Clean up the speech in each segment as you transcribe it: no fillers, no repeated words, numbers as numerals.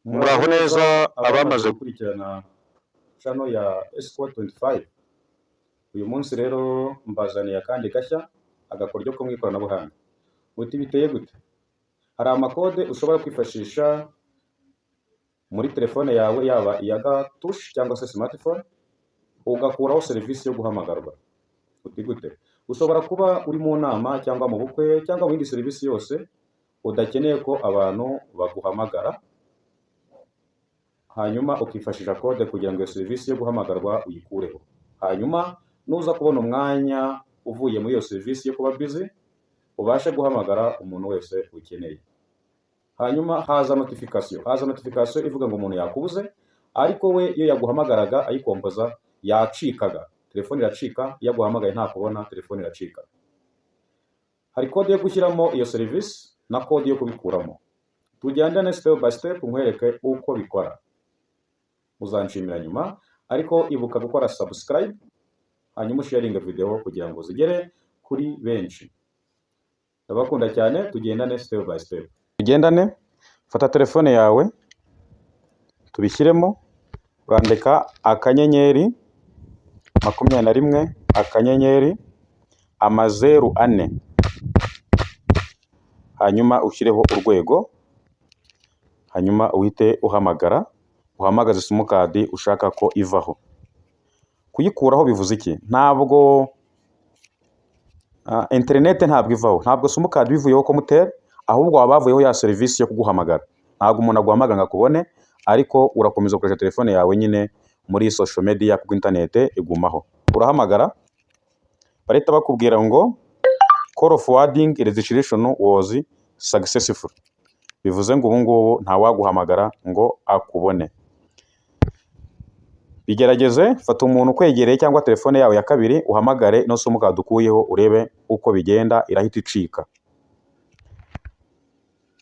Muraho neza abamaze gukurikirana channel ya S425. Uyu munsi rero mbazaniye akandi gashya, agakoryo ko mu ikoranabuhanga. Muti biteye gute? Hari amakode ushobora kwifashisha muri telefone yawe, yaba iya gatouche cyangwa se smartphone, ugakuraho serivisi yo guhamagarwa. Muti gute? Ushobora kuba uri mu nama cyangwa mu bukwe cyangwa mu yindi serivisi yose udakeneye ko abantu baguhamagara, hanyuma ukifashisha kode kugira ngo iyo serivisi yo guhamagarwa uyikureho. Hanyuma nuza kubona umwanya uvuye muri iyo serivisi yo kuba busy, ubashe guhamagara umuntu wese ukeneye. Hanyuma haza notification ivuga ngo umuntu yakubuze, ariko we iyo yaguhamagaraga ayikompoza yacikaga, telefone iracika. Iyo aguhamagaye ntakubona, telefone iracika. Hari kode yo gushyiramo iyo serivisi na kode yo kubikuramo. Tugendane step by step nkwereke uko bikora. Uzanshimira nyuma, ariko ibuka gukora subscribe, hanyuma sharing video kugira ngo zigere kuri benshi. Ndabakunda cyane, tugendane step by step. Tugendane, fata telefone yawe, tubishyiremo, urandika akanyenyeri 21 akanyenyeri 0 hanyuma ushyireho urwego, hanyuma uhite uhamagaze simukadi ushaka ko ivaho. Kuyikuraho bivuze iki? Ntabwo internet ntabwo ivaho, ntabwo simukadi bivuyeho ko mutera, ahubwo wabavuyeho ya serivisi yo kuguhamagara. Ntabwo umuntu aguhamagara ngo akubone, ariko urakomeza ukoresha telefone yawe nyine muri social media, kuko internet igumaho. Urahamagara, barahita bakubwira ngo call forwarding registration was successful. Bivuze ngo ubu ngubu nta waguhamagara ngo akubone. Bigerageze, fata umuntu ukwegereye cyangwa telefone yawe ya kabiri, uhamagare no simukadi ukuyeho, urebe uko bigenda, irahita icika.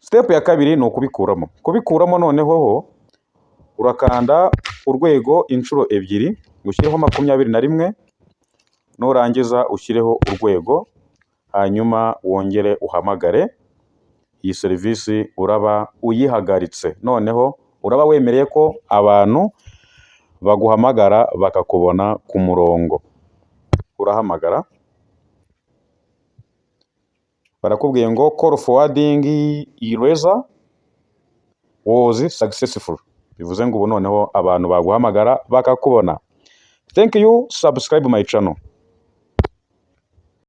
Step ya kabiri ni ukubikuramo. Kubikuramo noneho urakanda urwego inshuro ebyiri, ushyireho 21, nurangiza ushyireho urwego, hanyuma wongere uhamagare. Iyi serivisi uraba uyihagaritse. Noneho uraba wemereye ko abantu baguhamagara bakakubona ku murongo. Urahamagara, barakubwiye ngo call forwarding erasure was successful. Bivuze ngo ubu noneho abantu baguhamagara bakakubona. Thank you, subscribe my channel.